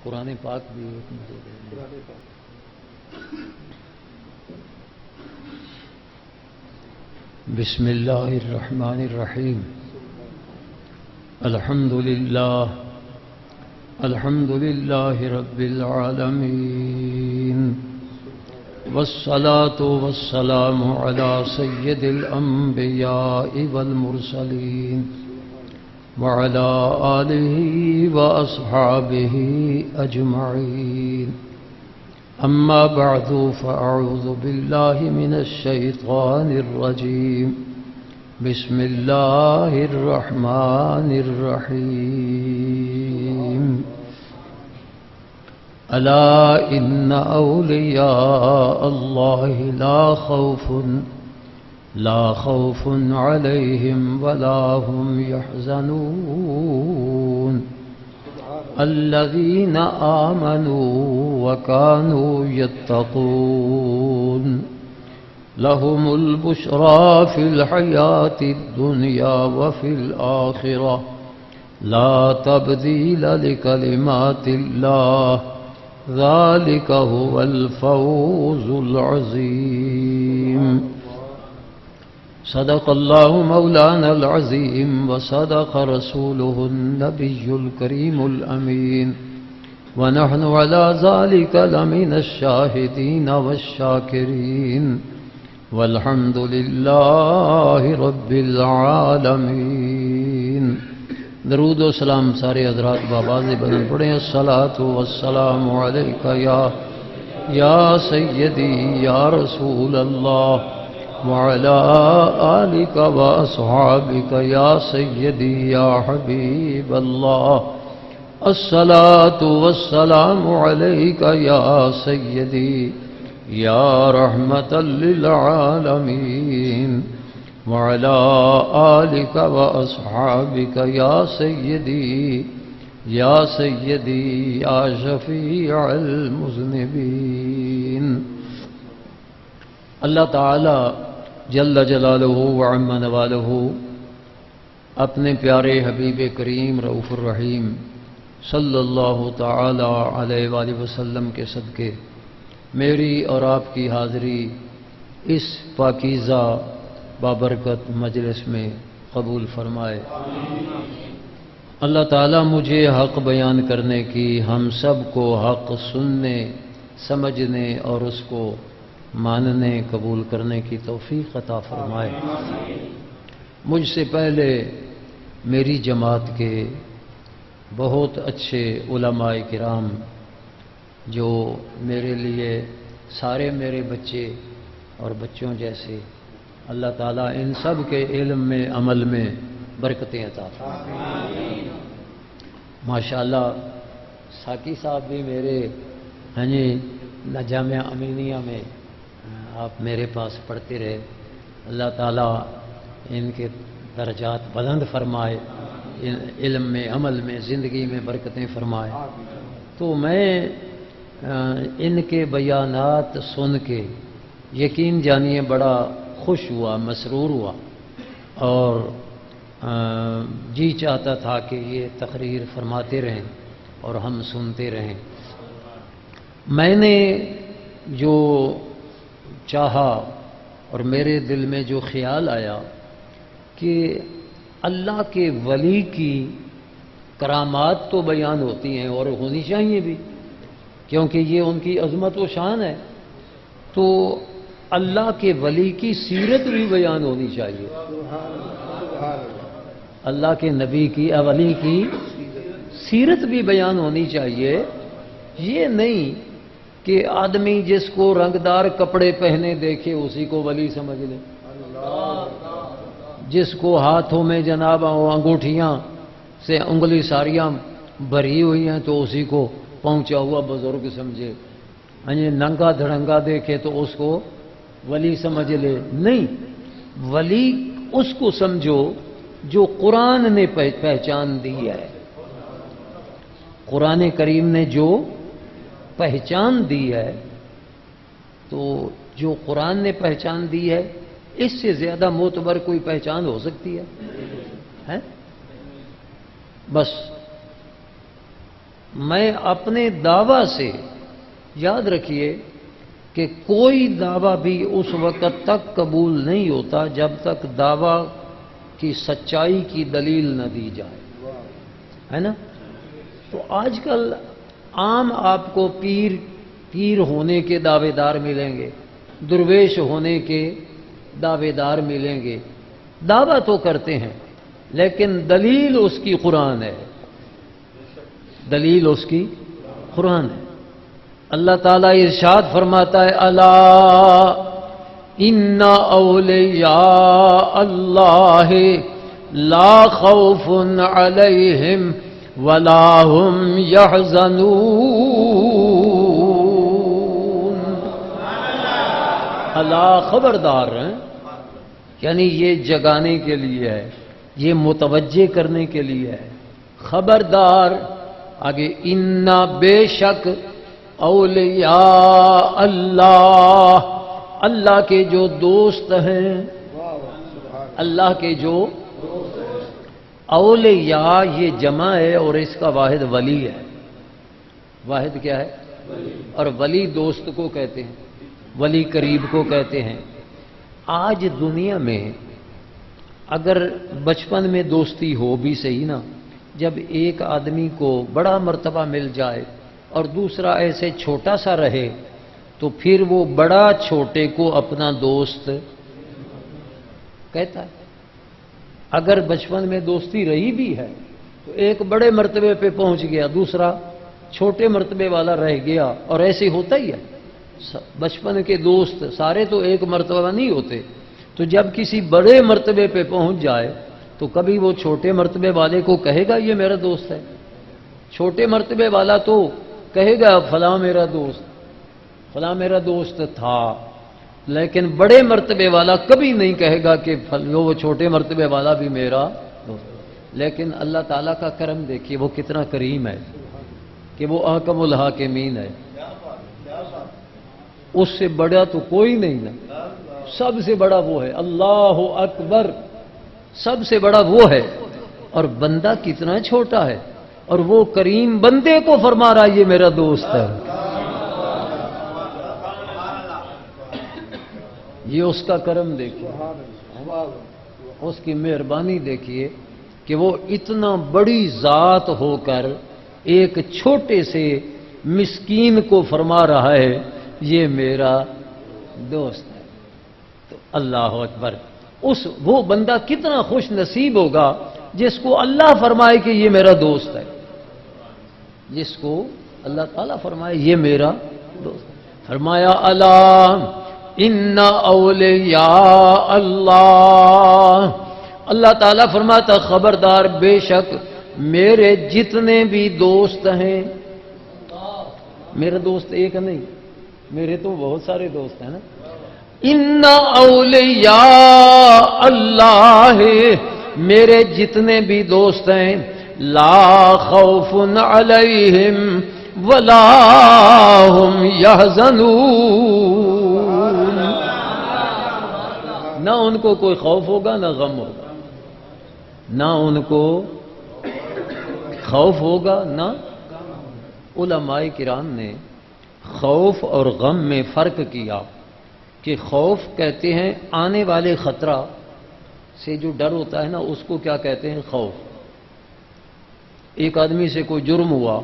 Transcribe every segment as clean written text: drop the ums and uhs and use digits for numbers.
قرآن پاک بھی ایک بسم اللہ الرحمن الرحیم الحمد للہ رب العالمین والصلاة والسلام على سید الانبیاء والمرسلین وعلى آلہ واصحابہ اجمعین اما بعد فاعوذ باللہ من الشیطان الرجیم بسم اللہ الرحمن الرحیم الا ان اولیاء اللہ لا خوف علیہم ولا هم يحزنون الذين آمنوا وكانوا يتقون لهم البشرى في الحياة الدنيا وفي الآخرة لا تبديل لكلمات الله ذلك هو الفوز العظيم صدق الله مولانا العظيم وصدق رسوله النبي الكريم الأمين ونحن على ذلك لمن الشاهدين والشاكرين والحمد لله رب العالمين. درود و سلام سارے حضرات بآواز بلند پڑھیں. الصلاة والسلام عليك يا سيدي يا رسول الله وعلى آلك وأصحابك يا سيدي يا حبيب الله. الصلاة والسلام عليك يا سيدي يا رحمة للعالمين وعلى آلك وأصحابك يا سيدي يا شفيع المذنبين. اللہ تعالی جل جلالہ وعم نوالہ اپنے پیارے حبیب کریم رؤوف الرحیم صلی اللہ تعالی علیہ وآلہ وسلم کے صدقے میری اور آپ کی حاضری اس پاکیزہ بابرکت مجلس میں قبول فرمائے. اللہ تعالی مجھے حق بیان کرنے کی، ہم سب کو حق سننے سمجھنے اور اس کو ماننے قبول کرنے کی توفیق عطا فرمائے. مجھ سے پہلے میری جماعت کے بہت اچھے علماء کرام جو میرے لیے سارے میرے بچے اور بچوں جیسے، اللہ تعالیٰ ان سب کے علم میں عمل میں برکتیں عطا فرمائے. ماشاءاللہ ساکی صاحب بھی میرے جامعہ امینیہ میں آپ میرے پاس پڑھتے رہے. اللہ تعالیٰ ان کے درجات بلند فرمائے، علم میں عمل میں زندگی میں برکتیں فرمائے. تو میں ان کے بیانات سن کے یقین جانیے بڑا خوش ہوا، مسرور ہوا اور جی چاہتا تھا کہ یہ تقریر فرماتے رہیں اور ہم سنتے رہیں. میں نے جو چاہا اور میرے دل میں جو خیال آیا کہ اللہ کے ولی کی کرامات تو بیان ہوتی ہیں اور ہونی چاہیے بھی، کیونکہ یہ ان کی عظمت و شان ہے، تو اللہ کے ولی کی سیرت بھی بیان ہونی چاہیے. اللہ کے نبی کی ولی کی سیرت بھی بیان ہونی چاہیے. یہ نہیں کہ آدمی جس کو رنگدار کپڑے پہنے دیکھے اسی کو ولی سمجھ لے، جس کو ہاتھوں میں جناب انگوٹھیاں سے انگلی ساریاں بھری ہوئی ہیں تو اسی کو پہنچا ہوا بزرگ سمجھے، ننگا دھڑنگا دیکھے تو اس کو ولی سمجھ لے. نہیں، ولی اس کو سمجھو جو قرآن نے پہچان دی ہے. قرآن کریم نے جو پہچان دی ہے، تو جو قرآن نے پہچان دی ہے اس سے زیادہ معتبر کوئی پہچان ہو سکتی ہے؟ بس میں اپنے دعویٰ سے، یاد رکھیے کہ کوئی دعویٰ بھی اس وقت تک قبول نہیں ہوتا جب تک دعویٰ کی سچائی کی دلیل نہ دی جائے، ہے نا؟ تو آج کل عام آپ کو پیر ہونے کے دعوے دار ملیں گے، درویش ہونے کے دعوے دار ملیں گے، دعویٰ تو کرتے ہیں لیکن دلیل اس کی قرآن ہے، دلیل اس کی قرآن ہے۔ اللہ تعالیٰ ارشاد فرماتا ہے الا ان اولیاء اللہ لا خوف علیہم ولا هم يحزنون، اللہ خبردار ہیں، یعنی یہ جگانے کے لیے ہے، یہ متوجہ کرنے کے لیے ہے، خبردار۔ آگے انا بے شک اولیاء اللہ، اللہ کے جو دوست ہیں، اللہ کے جو اولیاء یہ جمع ہے اور اس کا واحد ولی ہے۔ واحد کیا ہے؟ اور ولی دوست کو کہتے ہیں، ولی قریب کو کہتے ہیں۔ آج دنیا میں اگر بچپن میں دوستی ہو بھی صحیح نا، جب ایک آدمی کو بڑا مرتبہ مل جائے اور دوسرا ایسے چھوٹا سا رہے تو پھر وہ بڑا چھوٹے کو اپنا دوست کہتا ہے۔ اگر بچپن میں دوستی رہی بھی ہے تو ایک بڑے مرتبے پہ پہنچ گیا، دوسرا چھوٹے مرتبے والا رہ گیا، اور ایسے ہوتا ہی ہے۔ بچپن کے دوست سارے تو ایک مرتبہ نہیں ہوتے، تو جب کسی بڑے مرتبے پہ پہنچ جائے تو کبھی وہ چھوٹے مرتبے والے کو کہے گا یہ میرا دوست ہے؟ چھوٹے مرتبے والا تو کہے گا فلاں میرا دوست، فلاں میرا دوست تھا، لیکن بڑے مرتبے والا کبھی نہیں کہے گا کہ وہ چھوٹے مرتبے والا بھی میرا دوست۔ لیکن اللہ تعالیٰ کا کرم دیکھیے، وہ کتنا کریم ہے کہ وہ احکم الحاکمین ہے، اس سے بڑا تو کوئی نہیں نا، سب سے بڑا وہ ہے، اللہ اکبر، سب سے بڑا وہ ہے، اور بندہ کتنا چھوٹا ہے، اور وہ کریم بندے کو فرما رہا ہے یہ میرا دوست ہے۔ یہ اس کا کرم دیکھیے، اس کی مہربانی دیکھیے کہ وہ اتنا بڑی ذات ہو کر ایک چھوٹے سے مسکین کو فرما رہا ہے یہ میرا دوست ہے۔ تو اللہ اکبر، وہ بندہ کتنا خوش نصیب ہوگا جس کو اللہ فرمائے کہ یہ میرا دوست ہے، جس کو اللہ تعالیٰ فرمائے یہ میرا دوست ہے۔ فرمایا الا ان اولیاء اللہ، اللہ تعالیٰ فرماتا خبردار بے شک میرے جتنے بھی دوست ہیں، میرا دوست ایک نہیں، میرے تو بہت سارے دوست ہیں نا۔ ان اولیاء اللہ، میرے جتنے بھی دوست ہیں، لا خوف علیہم ولا هم یحزنون، نہ ان کو کوئی خوف ہوگا نہ غم ہوگا، نہ ان کو خوف ہوگا نہ۔ علماء کرام نے خوف اور غم میں فرق کیا کہ خوف کہتے ہیں آنے والے خطرہ سے جو ڈر ہوتا ہے نا، اس کو کیا کہتے ہیں؟ خوف۔ ایک آدمی سے کوئی جرم ہوا،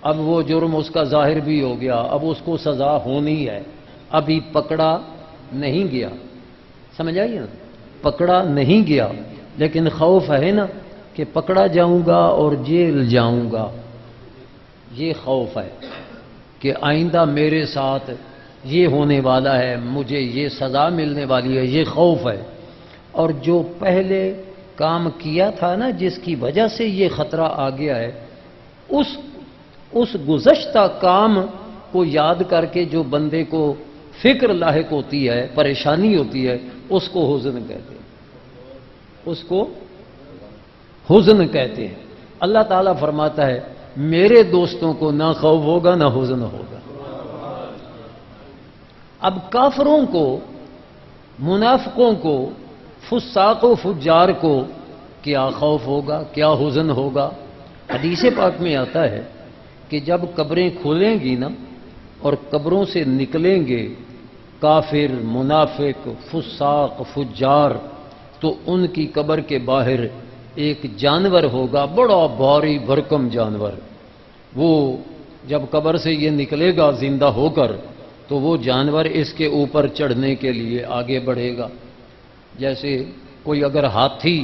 اب وہ جرم اس کا ظاہر بھی ہو گیا، اب اس کو سزا ہونی ہے، ابھی پکڑا نہیں گیا، سمجھ آئیے نا؟ پکڑا نہیں گیا لیکن خوف ہے نا کہ پکڑا جاؤں گا اور جیل جاؤں گا، یہ خوف ہے کہ آئندہ میرے ساتھ یہ ہونے والا ہے، مجھے یہ سزا ملنے والی ہے، یہ خوف ہے۔ اور جو پہلے کام کیا تھا نا جس کی وجہ سے یہ خطرہ آ گیا ہے، اس گزشتہ کام کو یاد کر کے جو بندے کو فکر لاحق ہوتی ہے، پریشانی ہوتی ہے، اس کو حزن کہتے ہیں، اس کو حزن کہتے ہیں۔ اللہ تعالیٰ فرماتا ہے میرے دوستوں کو نہ خوف ہوگا نہ حزن ہوگا۔ اب کافروں کو، منافقوں کو، فساق و فجار کو کیا خوف ہوگا، کیا حزن ہوگا؟ حدیث پاک میں آتا ہے کہ جب قبریں کھولیں گی نا اور قبروں سے نکلیں گے کافر، منافق، فساق، فجار، تو ان کی قبر کے باہر ایک جانور ہوگا، بڑا بھاری بھرکم جانور. وہ جب قبر سے یہ نکلے گا زندہ ہو کر تو وہ جانور اس کے اوپر چڑھنے کے لیے آگے بڑھے گا. جیسے کوئی اگر ہاتھی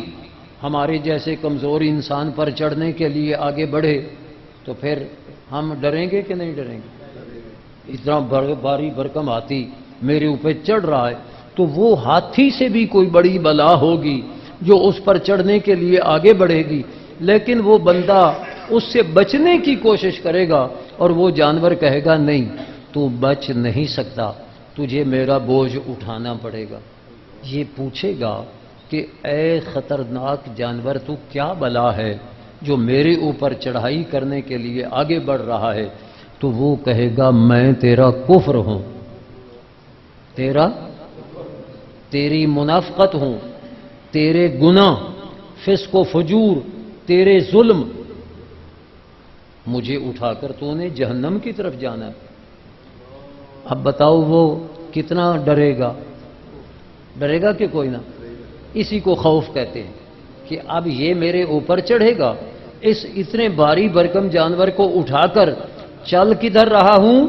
ہمارے جیسے کمزور انسان پر چڑھنے کے لیے آگے بڑھے تو پھر ہم ڈریں گے کہ نہیں ڈریں گے؟ اتنا بھاری بھرکم ہاتھی میرے اوپر چڑھ رہا ہے، تو وہ ہاتھی سے بھی کوئی بڑی بلا ہوگی جو اس پر چڑھنے کے لیے آگے بڑھے گی، لیکن وہ بندہ اس سے بچنے کی کوشش کرے گا اور وہ جانور کہے گا نہیں، تو بچ نہیں سکتا، تجھے میرا بوجھ اٹھانا پڑے گا. یہ پوچھے گا کہ اے خطرناک جانور، تو کیا بلا ہے جو میرے اوپر چڑھائی کرنے کے لیے آگے بڑھ رہا ہے؟ تو وہ کہے گا میں تیرا کفر ہوں، تیری منافقت ہوں، تیرے گناہ، فسق و فجور، تیرے ظلم، مجھے اٹھا کر تو نے جہنم کی طرف جانا ہے. اب بتاؤ وہ کتنا ڈرے گا کہ کوئی نہ؟ اسی کو خوف کہتے ہیں کہ اب یہ میرے اوپر چڑھے گا، اس اتنے بھاری بھرکم جانور کو اٹھا کر چل کدھر رہا ہوں؟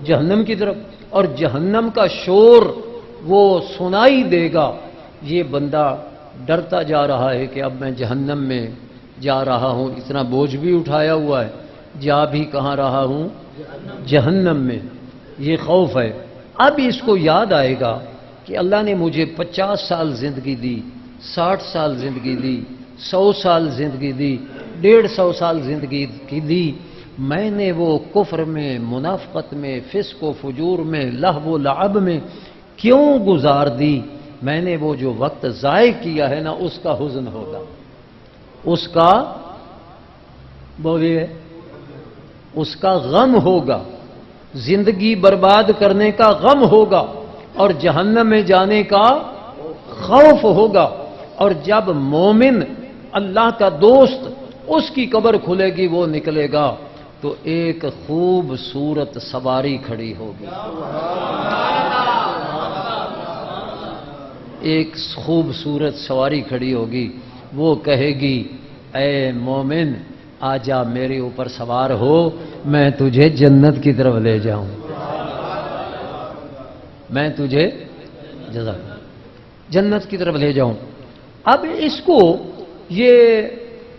جہنم کی طرف. اور جہنم کا شور وہ سنائی دے گا. یہ بندہ ڈرتا جا رہا ہے کہ اب میں جہنم میں جا رہا ہوں، اتنا بوجھ بھی اٹھایا ہوا ہے، جا بھی کہاں رہا ہوں؟ جہنم میں. یہ خوف ہے. اب اس کو یاد آئے گا کہ اللہ نے مجھے 50 سال زندگی دی، 60 سال زندگی دی، 100 سال زندگی دی، 150 سال زندگی کی دی. میں نے وہ کفر میں، منافقت میں، فسق و فجور میں، لہو و لعب میں کیوں گزار دی؟ میں نے وہ جو وقت ضائع کیا ہے نا، اس کا حزن ہوگا، اس کا بولیے، اس کا غم ہوگا، زندگی برباد کرنے کا غم ہوگا اور جہنم میں جانے کا خوف ہوگا. اور جب مومن اللہ کا دوست اس کی قبر کھلے گی، وہ نکلے گا تو ایک خوبصورت سواری کھڑی ہوگی، ایک خوبصورت سواری کھڑی ہوگی. وہ کہے گی اے مومن آجا میرے اوپر سوار ہو، میں تجھے جنت کی طرف لے جاؤں، میں تجھے جنت کی طرف لے جاؤں. اب اس کو یہ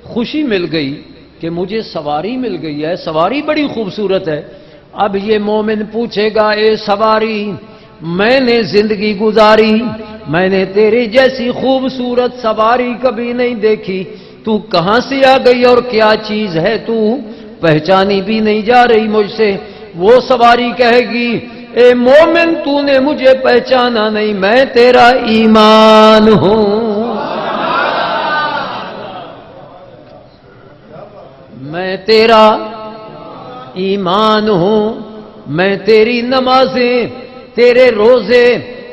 خوشی مل گئی کہ مجھے سواری مل گئی ہے، سواری بڑی خوبصورت ہے. اب یہ مومن پوچھے گا اے سواری، میں نے زندگی گزاری، میں نے تیری جیسی خوبصورت سواری کبھی نہیں دیکھی، تو کہاں سے آ گئی اور کیا چیز ہے، تو پہچانی بھی نہیں جا رہی مجھ سے. وہ سواری کہے گی اے مومن تو نے مجھے پہچانا نہیں، میں تیرا ایمان ہوں، میں تیرا ایمان ہوں، میں تیری نمازیں، تیرے روزے،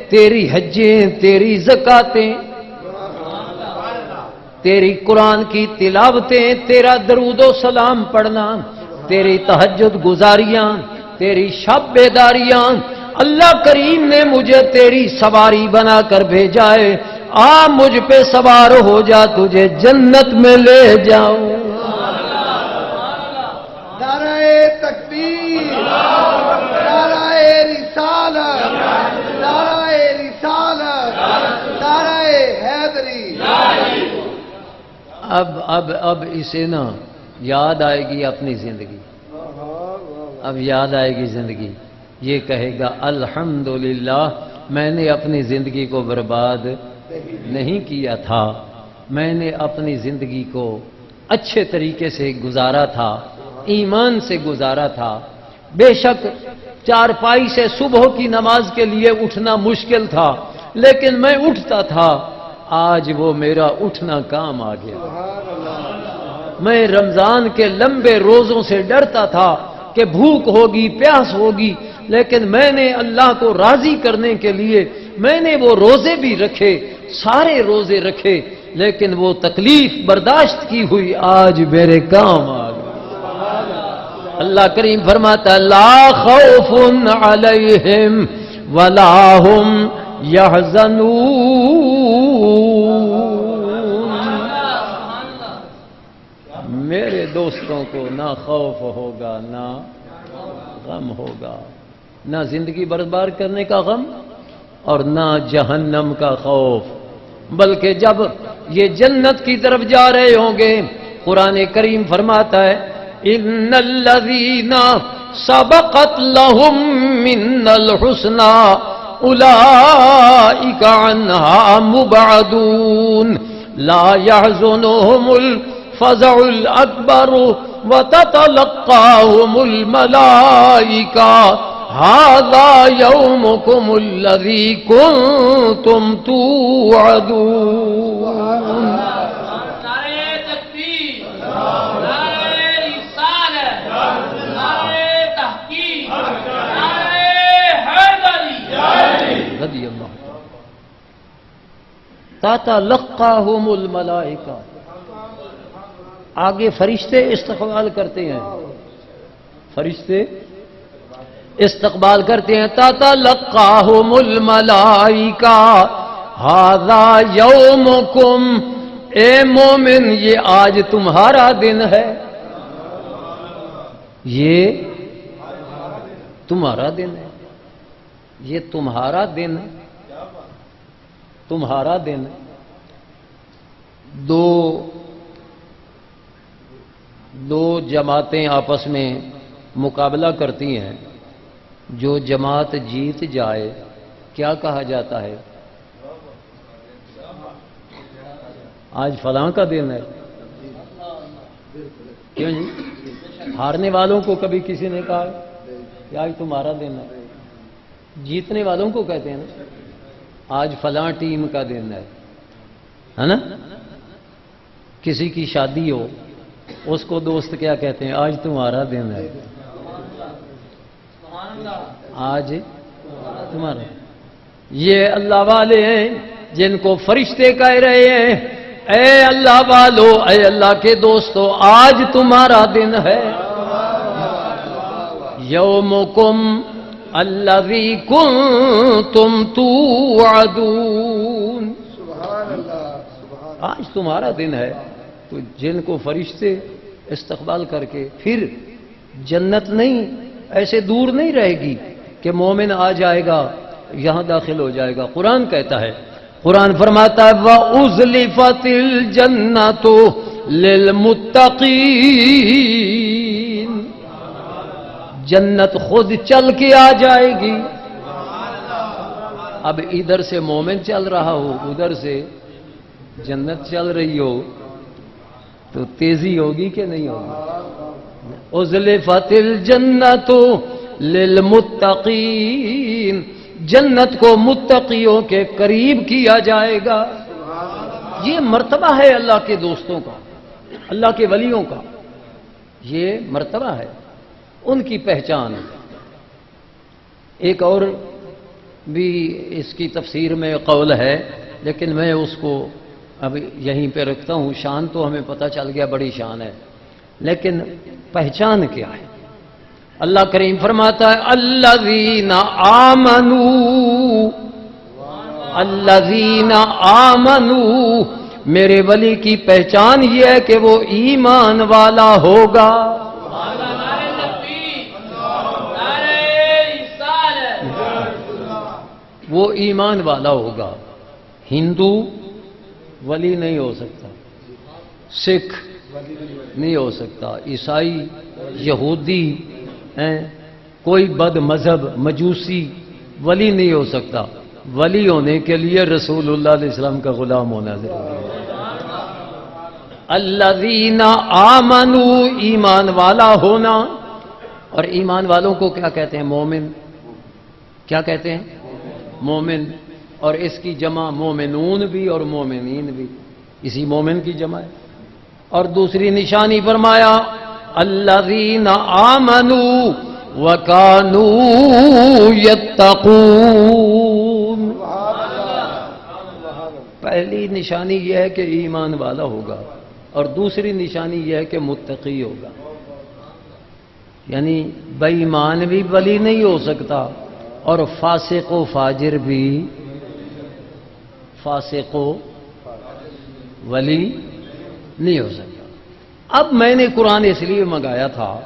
تیری حجیں، تیری زکاتیں، تیری قرآن کی تلاوتیں، تیرا درود و سلام پڑھنا، تیری تہجد گزاریاں، تیری شب بیداریاں، اللہ کریم نے مجھے تیری سواری بنا کر بھیجا ہے. آ مجھ پہ سوار ہو جا، تجھے جنت میں لے جاؤں. تکبیر، نعرہ رسالت، نعرہ رسالت، نعرہ حیدری. اب اسے نا یاد آئے گی اپنی زندگی، اب یاد آئے گی زندگی. یہ کہے گا الحمدللہ میں نے اپنی زندگی کو برباد نہیں کیا تھا، میں نے اپنی زندگی کو اچھے طریقے سے گزارا تھا، ایمان سے گزارا تھا. بے شک چارپائی سے صبح کی نماز کے لیے اٹھنا مشکل تھا، لیکن میں اٹھتا تھا. آج وہ میرا اٹھنا کام آ گیا. میں رمضان کے لمبے روزوں سے ڈرتا تھا کہ بھوک ہوگی، پیاس ہوگی، لیکن میں نے اللہ کو راضی کرنے کے لیے میں نے وہ روزے بھی رکھے، سارے روزے رکھے، لیکن وہ تکلیف برداشت کی ہوئی آج میرے کام آ گئی. اللہ کریم فرماتا ہے لا خوف علیہم ولا هم يحزنون، میرے دوستوں کو نہ خوف ہوگا نہ غم ہوگا، نہ زندگی برباد کرنے کا غم اور نہ جہنم کا خوف، بلکہ جب یہ جنت کی طرف جا رہے ہوں گے قرآن کریم فرماتا ہے ان الذین سبقت لهم من الحسنى اولئک عنها مبعدون لا يحزنهم الفزع الاکبر وتتلقاهم الملائکہ هذا يومكم الذي كنتم توعدون۔ رضی اللہ تتلقاهم الملائکہ، آگے فرشتے استقبال کرتے ہیں، فرشتے استقبال کرتے ہیں تتلقاهم الملائکہ ھذا یومکم، اے مومن یہ آج تمہارا دن ہے، یہ تمہارا دن ہے، یہ تمہارا دن، تمہارا دن۔ دو جماعتیں آپس میں مقابلہ کرتی ہیں، جو جماعت جیت جائے کیا کہا جاتا ہے؟ آج فلاں کا دن ہے، کیوں جی؟ ہارنے والوں کو کبھی کسی نے کہا کہ آج تمہارا دن ہے؟ جیتنے والوں کو کہتے ہیں نا آج فلاں ٹیم کا دن ہے نا؟ کسی کی شادی ہو اس کو دوست کیا کہتے ہیں؟ آج تمہارا دن ہے، آج تمہارا۔ یہ اللہ والے ہیں جن کو فرشتے کہہ رہے ہیں اے اللہ والو، اے اللہ کے دوستو آج تمہارا دن ہے، یومکم الذی کنتم توعدون، آج تمہارا دن ہے۔ تو جن کو فرشتے استقبال کر کے پھر جنت نہیں ایسے دور نہیں رہے گی کہ مومن آ جائے گا یہاں داخل ہو جائے گا۔ قرآن کہتا ہے، قرآن فرماتا ہے وَأُزْلِفَتِ الْجَنَّةُ لِلْمُتَّقِينَ، جنت خود چل کے آ جائے گی۔ اب ادھر سے مومن چل رہا ہو ادھر سے جنت چل رہی ہو تو تیزی ہوگی کہ نہیں ہوگی؟ اُزْلِفَتِ الْجَنَّةُ لِلْمُتَّقِينَ، جنت کو متقیوں کے قریب کیا جائے گا۔ یہ مرتبہ ہے اللہ کے دوستوں کا، اللہ کے ولیوں کا، یہ مرتبہ ہے، ان کی پہچان۔ ایک اور بھی اس کی تفسیر میں قول ہے لیکن میں اس کو اب یہیں پہ رکھتا ہوں، شان تو ہمیں پتہ چل گیا بڑی شان ہے، لیکن پہچان کیا ہے؟ اللہ کریم فرماتا ہے الذین آمنوا، الذین آمنوا، میرے ولی کی پہچان یہ ہے کہ وہ ایمان والا ہوگا۔ وہ ایمان والا ہوگا۔ ہندو ولی نہیں ہو سکتا، سکھ نہیں ہو سکتا، عیسائی، یہودی، کوئی بد مذہب مجوسی ولی نہیں ہو سکتا۔ ولی ہونے کے لیے رسول اللہ علیہ السلام کا غلام ہونا ضروری ہے۔ الذین آمنوا، ایمان والا ہونا، اور ایمان والوں کو کیا کہتے ہیں؟ مومن۔ کیا کہتے ہیں؟ مومن، اور اس کی جمع مومنون بھی اور مومنین بھی، اسی مومن کی جمع ہے۔ اور دوسری نشانی فرمایا الذین آمنوا وکانوا یتقون، پہلی نشانی یہ ہے کہ ایمان والا ہوگا اور دوسری نشانی یہ ہے کہ متقی ہوگا۔ یعنی بے ایمان بھی ولی نہیں ہو سکتا اور فاسق و فاجر بھی فاسق و ولی نہیں ہو سکتا۔ اب میں نے قرآن اس لیے منگایا تھا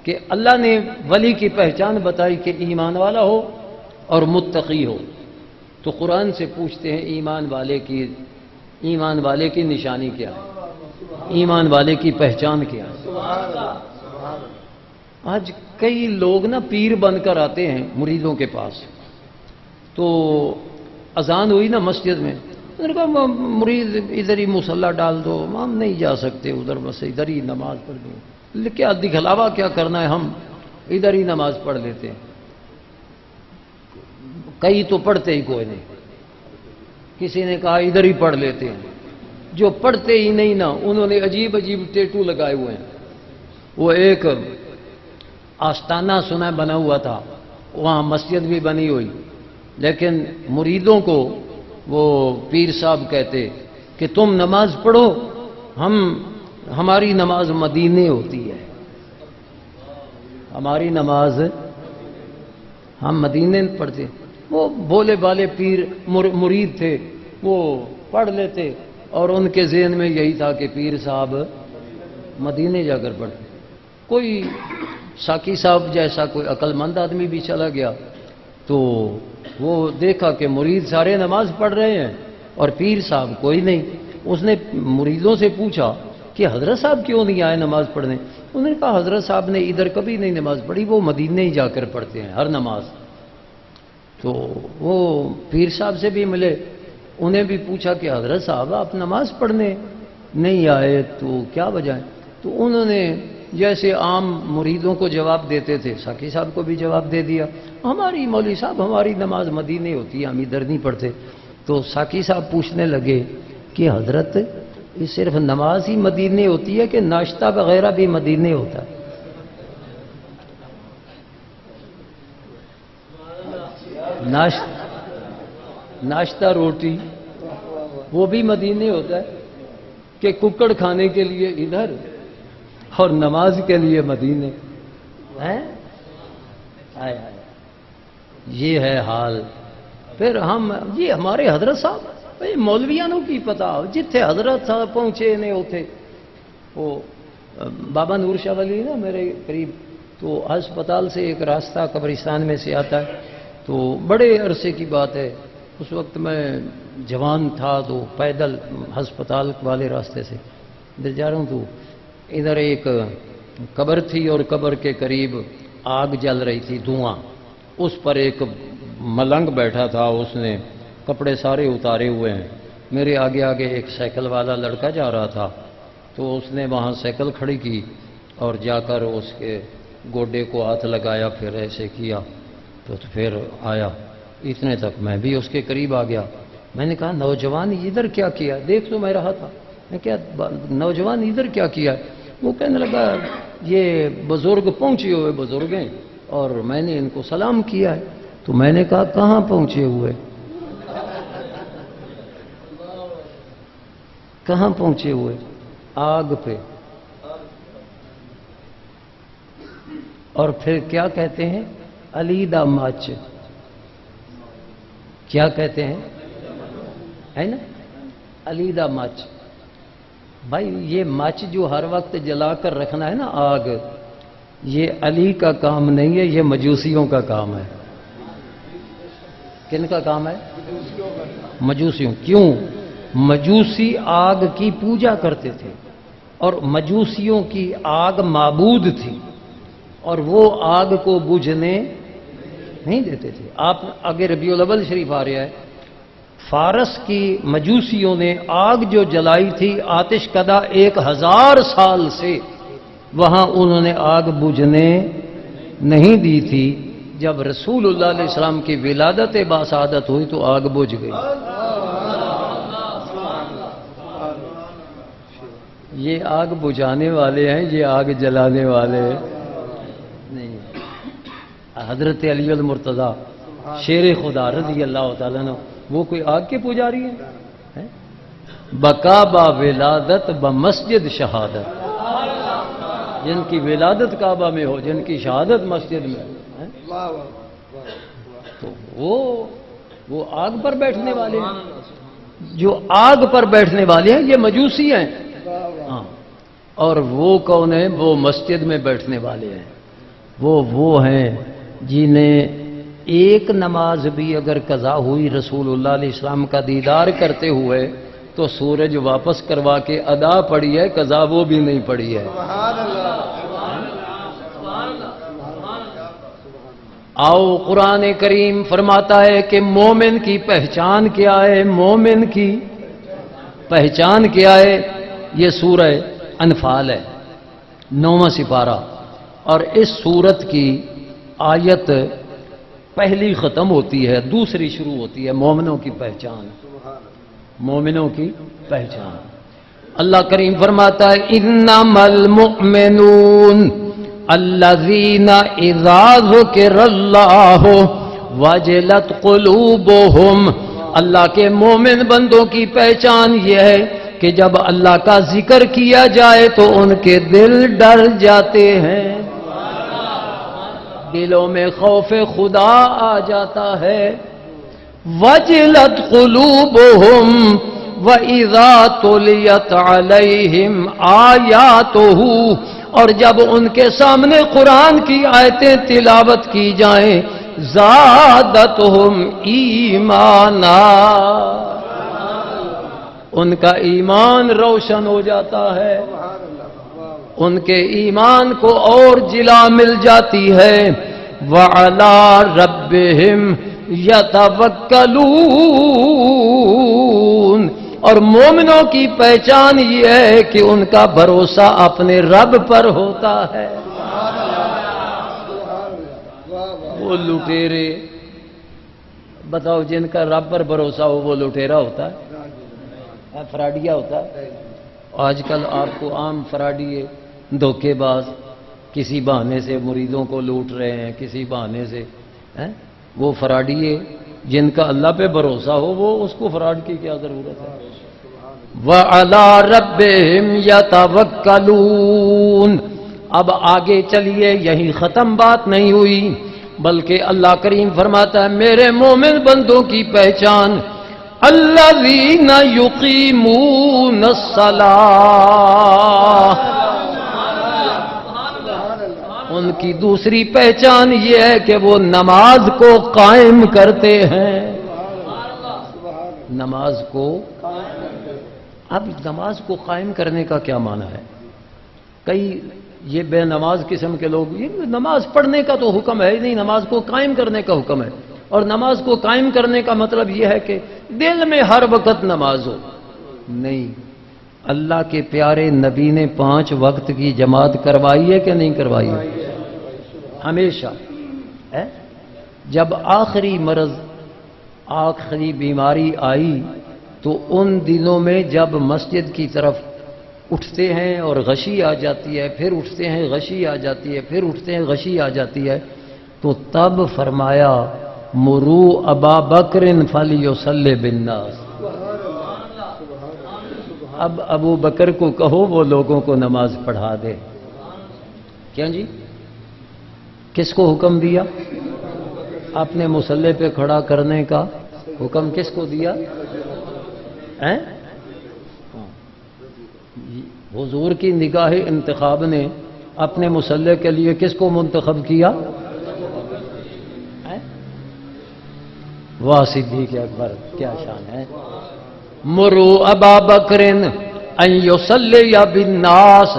کہ اللہ نے ولی کی پہچان بتائی کہ ایمان والا ہو اور متقی ہو، تو قرآن سے پوچھتے ہیں ایمان والے کی نشانی کیا ہے، ایمان والے کی پہچان کیا ہے۔ آج کئی لوگ نا پیر بن کر آتے ہیں مریدوں کے پاس، تو اذان ہوئی نا مسجد میں، انہوں نے کہا مرید ادھر ہی مصلی ڈال دو، ہم نہیں جا سکتے ادھر، بس ادھر ہی نماز پڑھ دو۔ کیا دکھلاوا کیا کرنا ہے، ہم ادھر ہی نماز پڑھ لیتے ہیں۔ کئی تو پڑھتے ہی کوئی نہیں، کسی نے کہا ادھر ہی پڑھ لیتے ہیں۔ جو پڑھتے ہی نہیں نا، انہوں نے عجیب عجیب ٹیٹو لگائے ہوئے ہیں۔ وہ ایک آستانہ سنا بنا ہوا تھا، وہاں مسجد بھی بنی ہوئی، لیکن مریدوں کو وہ پیر صاحب کہتے کہ تم نماز پڑھو، ہماری نماز مدینے ہوتی ہے، ہماری نماز ہم مدینے پڑھتے۔ وہ بولے بالے پیر مرید تھے، وہ پڑھ لیتے اور ان کے ذہن میں یہی تھا کہ پیر صاحب مدینے جا کر پڑھتے۔ کوئی ساکی صاحب جیسا کوئی عقل مند آدمی بھی چلا گیا تو وہ دیکھا کہ مرید سارے نماز پڑھ رہے ہیں اور پیر صاحب کوئی نہیں۔ اس نے مریدوں سے پوچھا کہ حضرت صاحب کیوں نہیں آئے نماز پڑھنے؟ انہوں نے کہا حضرت صاحب نے ادھر کبھی نہیں نماز پڑھی، وہ مدینے ہی جا کر پڑھتے ہیں ہر نماز۔ تو وہ پیر صاحب سے بھی ملے، انہیں بھی پوچھا کہ حضرت صاحب آپ نماز پڑھنے نہیں آئے تو کیا وجہ ہے؟ تو انہوں نے جیسے عام مریدوں کو جواب دیتے تھے، ساکی صاحب کو بھی جواب دے دیا، ہماری مولوی صاحب ہماری نماز مدینے ہوتی ہے، ہم ادھر نہیں پڑھتے۔ تو ساکی صاحب پوچھنے لگے کہ حضرت یہ صرف نماز ہی مدینے ہوتی ہے کہ ناشتہ وغیرہ بھی مدینے ہوتا ہے؟ ناشتہ روٹی وہ بھی مدینے ہوتا ہے کہ ککڑ کھانے کے لیے ادھر اور نماز کے لیے مدینے ہیں؟ یہ ہے حال۔ پھر ہم یہ ہمارے حضرت صاحب مولویانوں کی پتا جتھے حضرت صاحب پہنچے نے اتے وہ بابا نور شاہ ولی نا میرے قریب، تو ہسپتال سے ایک راستہ قبرستان میں سے آتا ہے، تو بڑے عرصے کی بات ہے، اس وقت میں جوان تھا، تو پیدل ہسپتال والے راستے سے ادھر جا رہا ہوں، تو ادھر ایک قبر تھی اور قبر کے قریب آگ جل رہی تھی، دھواں، اس پر ایک ملنگ بیٹھا تھا، اس نے کپڑے سارے اتارے ہوئے ہیں، میرے آگے آگے ایک سائیکل والا لڑکا جا رہا تھا، تو اس نے وہاں سائیکل کھڑی کی اور جا کر اس کے گوڈے کو ہاتھ لگایا، پھر ایسے کیا تو پھر آیا، اتنے تک میں بھی اس کے قریب آ گیا۔ میں نے کہا نوجوان ادھر کیا کیا؟ دیکھ تو میں رہا تھا، میں کیا نوجوان ادھر کیا کیا؟ وہ کہنے لگا یہ بزرگ پہنچے ہوئے بزرگ ہیں اور میں نے ان کو سلام کیا ہے۔ تو میں نے کہا کہاں پہنچے ہوئے؟ کہاں پہنچے ہوئے؟ آگ پہ۔ اور پھر کیا کہتے ہیں؟ علیدہ مچ، کیا کہتے ہیں؟ ہے نا علیدہ مچ۔ بھائی یہ مچ جو ہر وقت جلا کر رکھنا ہے نا آگ، یہ علی کا کام نہیں ہے، یہ مجوسیوں کا کام ہے۔ کن کا کام ہے؟ مجوسیوں۔ کیوں؟ مجوسی آگ کی پوجا کرتے تھے اور مجوسیوں کی آگ معبود تھی اور وہ آگ کو بجھنے نہیں دیتے تھے۔ آپ اگر ربیع الاول شریف آ رہا ہے، فارس کی مجوسیوں نے آگ جو جلائی تھی آتش کدہ 1000 سال سے، وہاں انہوں نے آگ بجھنے نہیں دی تھی۔ جب رسول اللہ علیہ السلام کی ولادت باسعادت ہوئی تو آگ بجھ گئی۔ یہ آگ بجھانے والے ہیں، یہ آگ جلانے والے نہیں۔ حضرت علی المرتضیٰ شیر خدا رضی اللہ تعالیٰ عنہ وہ کوئی آگ کے پجاری ہیں؟ بقا با ولادت با مسجد شہادت، جن کی ولادت کعبہ میں ہو، جن کی شہادت مسجد میں ہو، واہ واہ واہ تو وہ آگ پر بیٹھنے والے ہیں، جو آگ پر بیٹھنے والے ہیں یہ مجوسی ہیں، ہاں، اور وہ کون ہیں؟ وہ مسجد میں بیٹھنے والے ہیں، وہ ہیں جنہیں ایک نماز بھی اگر قضا ہوئی رسول اللہ علیہ السلام کا دیدار کرتے ہوئے تو سورج واپس کروا کے ادا پڑی ہے، قضا وہ بھی نہیں پڑی ہے۔ سبحان اللہ آؤ قرآن کریم فرماتا ہے کہ مومن کی پہچان کیا ہے، مومن کی پہچان کیا ہے؟ یہ سورہ انفال ہے، 9واں سپارہ، اور اس سورت کی آیت پہلی ختم ہوتی ہے، دوسری شروع ہوتی ہے، مومنوں کی پہچان، مومنوں کی پہچان۔ اللہ کریم فرماتا ہے انما المؤمنون الذین اذا ذکر اللہ وجلت قلوبہم، اللہ کے مومن بندوں کی پہچان یہ ہے کہ جب اللہ کا ذکر کیا جائے تو ان کے دل ڈر جاتے ہیں، دلوں میں خوف خدا آ جاتا ہے۔ وجلت قلوبہم وَإِذَا تُلِيَتْ عَلَيْهِمْ آيَاتُهُ، اور جب ان کے سامنے قرآن کی آیتیں تلاوت کی جائیں زادتہم ایمانا، ان کا ایمان روشن ہو جاتا ہے، ان کے ایمان کو اور جلا مل جاتی ہے۔ وَعَلَى رَبِّهِمْ يَتَوَكَّلُونَ، اور مومنوں کی پہچان یہ ہے کہ ان کا بھروسہ اپنے رب پر ہوتا ہے۔ وہ لٹیرے، بتاؤ جن کا رب پر بھروسہ ہو وہ لٹیرا ہوتا ہے، فراڈیا ہوتا ہے؟ آج کل آپ کو عام فراڈیے، دھوکے باز کسی بہانے سے مریدوں کو لوٹ رہے ہیں، کسی بہانے سے، وہ فراڈیے جن کا اللہ پہ بھروسہ ہو وہ اس کو فراڈ کی کیا ضرورت ہے؟ وَعَلَى رَبِّهِمْ يَتَوَكَّلُونَ۔ اب آگے چلیے، یہی ختم بات نہیں ہوئی، بلکہ اللہ کریم فرماتا ہے میرے مومن بندوں کی پہچان الذین یقیمون الصلاۃ، ان کی دوسری پہچان یہ ہے کہ وہ نماز کو قائم کرتے ہیں، نماز کو۔ اب نماز کو قائم کرنے کا کیا معنی ہے؟ کئی یہ بے نماز قسم کے لوگ، یہ نماز پڑھنے کا تو حکم ہے ہی نہیں، نماز کو قائم کرنے کا حکم ہے، اور نماز کو قائم کرنے کا مطلب یہ ہے کہ دل میں ہر وقت نماز ہو، نہیں۔ اللہ کے پیارے نبی نے 5 وقت کی جماعت کروائی ہے کہ نہیں کروائی ہے؟ ہمیشہ۔ جب آخری مرض، آخری بیماری آئی تو ان دنوں میں جب مسجد کی طرف اٹھتے ہیں اور غشی آ جاتی ہے، پھر اٹھتے ہیں غشی آ جاتی ہے، پھر اٹھتے ہیں غشی آ جاتی ہے، تو تب فرمایا مرو ابا بکر فلیصلی بالناس، اب ابو بکر کو کہو وہ لوگوں کو نماز پڑھا دے۔ کیا جی؟ کس کو حکم دیا؟ اپنے مصلی پہ کھڑا کرنے کا حکم کس کو دیا؟ حضور کی نگاہ انتخاب نے اپنے مصلی کے لیے کس کو منتخب کیا؟ واہ صدیق اکبر، کیا شان ہے! مرو ابا بکر ان یصلی بالناس،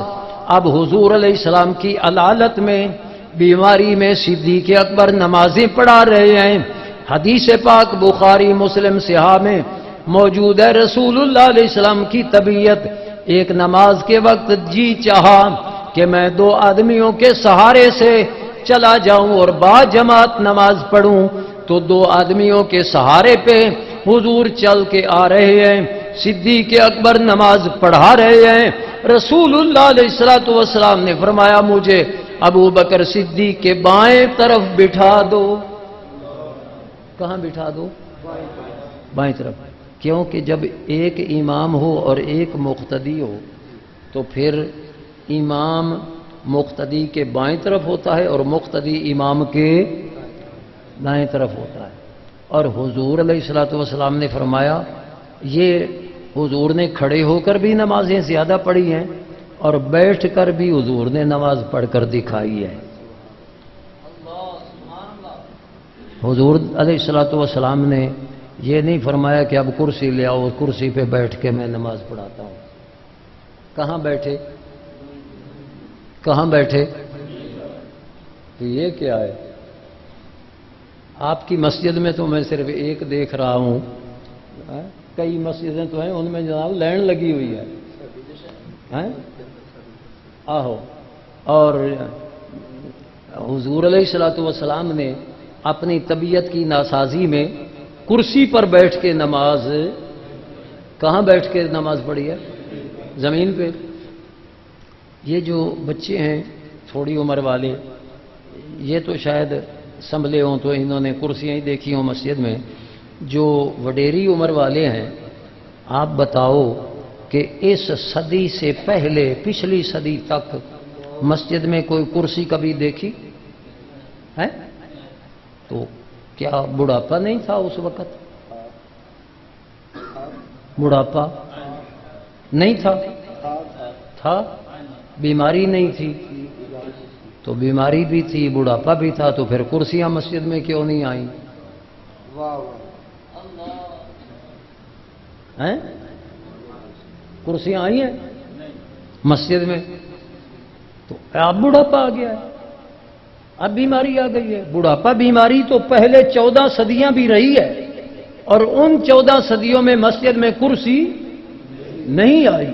اب حضور علیہ السلام کی علالت میں، بیماری میں صدیق اکبر نمازیں پڑھا رہے ہیں۔ حدیث پاک بخاری مسلم صحاح میں موجود ہے، رسول اللہ علیہ السلام کی طبیعت ایک نماز کے وقت جی چاہا کہ میں 2 آدمیوں کے سہارے سے چلا جاؤں اور با جماعت نماز پڑھوں، تو 2 آدمیوں کے سہارے پہ حضور چل کے آ رہے ہیں، صدیق اکبر نماز پڑھا رہے ہیں۔ رسول اللہ علیہ السلام نے فرمایا مجھے ابو بکر صدیق کے بائیں طرف بٹھا دو۔ کہاں بٹھا دو؟ بائیں طرف، کیونکہ جب ایک امام ہو اور ایک مقتدی ہو تو پھر امام مقتدی کے بائیں طرف ہوتا ہے اور مقتدی امام کے دائیں طرف ہوتا ہے۔ اور حضور علیہ الصلوۃ والسلام نے فرمایا یہ حضور نے کھڑے ہو کر بھی نمازیں زیادہ پڑھی ہیں اور بیٹھ کر بھی حضور نے نماز پڑھ کر دکھائی ہے۔ حضور علیہ الصلوۃ والسلام نے یہ نہیں فرمایا کہ اب کرسی لے آؤ، کرسی پہ بیٹھ کے میں نماز پڑھاتا ہوں۔ کہاں بیٹھے؟ کہاں بیٹھے؟ تو یہ کیا ہے؟ آپ کی مسجد میں تو میں صرف ایک دیکھ رہا ہوں، کئی مسجدیں تو ہیں ان میں جناب لائن لگی ہوئی ہے، آہو۔ اور حضور علیہ الصلوۃ والسلام نے اپنی طبیعت کی ناسازی میں کرسی پر بیٹھ کے نماز، کہاں بیٹھ کے نماز پڑھی ہے؟ زمین پہ۔ یہ جو بچے ہیں تھوڑی عمر والے، یہ تو شاید سنبھلے ہوں تو انہوں نے کرسیاں ہی دیکھی ہوں مسجد میں۔ جو وڈیری عمر والے ہیں، آپ بتاؤ کہ اس صدی سے پہلے پچھلی صدی تک مسجد میں کوئی کرسی کبھی دیکھی ہے؟ تو کیا بڑھاپا نہیں تھا اس وقت؟ بڑھاپا نہیں تھا؟ تھا؟ بیماری نہیں تھی؟ تو بیماری بھی تھی، بڑھاپا بھی تھا، تو پھر کرسیاں مسجد میں کیوں نہیں آئیں؟ ہیں؟ کرسیاں آئی ہیں مسجد میں؟ تو اب بڑھاپا آ گیا ہے، اب بیماری آ گئی ہے۔ بڑھاپا بیماری تو پہلے 14 صدیاں بھی رہی ہے، اور ان 14 صدیوں میں مسجد میں کرسی نہیں آئی۔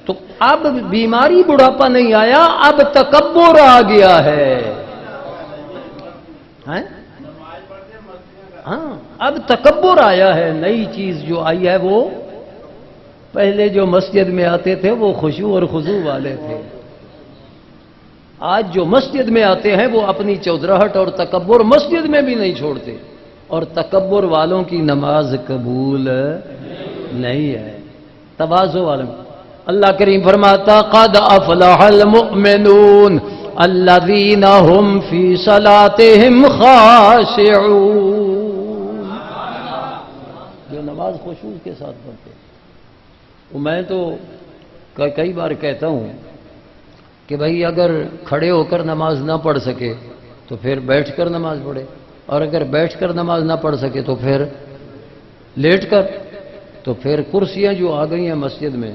تو اب بیماری بڑھاپا نہیں آیا، اب تکبر آ گیا ہے۔ ہاں، اب تکبر آیا ہے۔ نئی چیز جو آئی ہے وہ، پہلے جو مسجد میں آتے تھے وہ خشوع اور خضوع والے تھے، آج جو مسجد میں آتے ہیں وہ اپنی چودراہٹ اور تکبر مسجد میں بھی نہیں چھوڑتے، اور تکبر والوں کی نماز قبول نہیں ہے۔ تواضع والوں، اللہ کریم فرماتا قد افلح المؤمنون الذین هم فی صلاتهم خاشعون، جو نماز خشوع کے ساتھ پڑھتے ہیں۔ میں تو کئی بار کہتا ہوں کہ بھائی اگر کھڑے ہو کر نماز نہ پڑھ سکے تو پھر بیٹھ کر نماز پڑھے، اور اگر بیٹھ کر نماز نہ پڑھ سکے تو پھر لیٹ کر۔ تو پھر کرسیاں جو آ گئی ہیں مسجد میں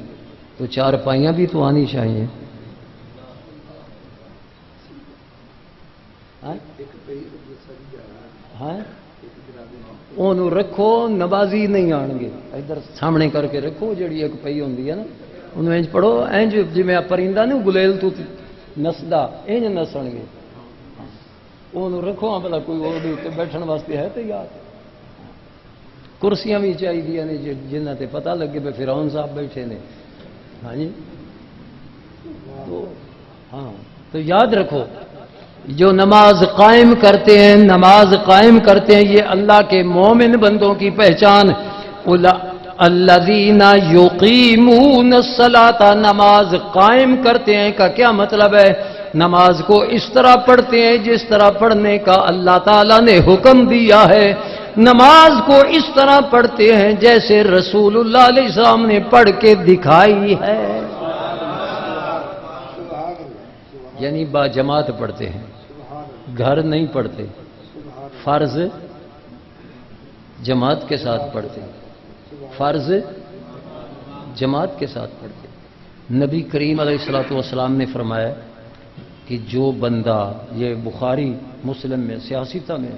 تو چارپائیاں بھی تو آنی چاہیے۔ ہاں، انہوں رکھو، نمازی نہیں آن گے، ادھر سامنے کر کے رکھو، جڑی ایک پئی ہوندی ہے نا، انہوں انج پڑھو، انج جی میں پرندہ نہیں گلیل تو نسدا، انج نسن گے۔ انہوں رکھو بھلا کوئی اور بیٹھن واسطے ہے تیار۔ کرسیاں بھی چاہیے نے جنہ تے پتہ لگے پہ فرعون صاحب بیٹھے نے۔ ہاں جی، تو یاد رکھو جو نماز قائم کرتے ہیں، نماز قائم کرتے ہیں، یہ اللہ کے مومن بندوں کی پہچان۔ الذین یقیمون الصلاۃ، نماز قائم کرتے ہیں کا کیا مطلب ہے؟ نماز کو اس طرح پڑھتے ہیں جس طرح پڑھنے کا اللہ تعالیٰ نے حکم دیا ہے، نماز کو اس طرح پڑھتے ہیں جیسے رسول اللہ علیہ السلام نے پڑھ کے دکھائی ہے، یعنی با جماعت پڑھتے ہیں، گھر نہیں پڑھتے، فرض جماعت کے ساتھ پڑھتے ہیں، فرض جماعت کے ساتھ پڑھتے ہیں۔ نبی کریم علیہ الصلوۃ والسلام نے فرمایا کہ جو بندہ، یہ بخاری مسلم میں سیاستہ میں،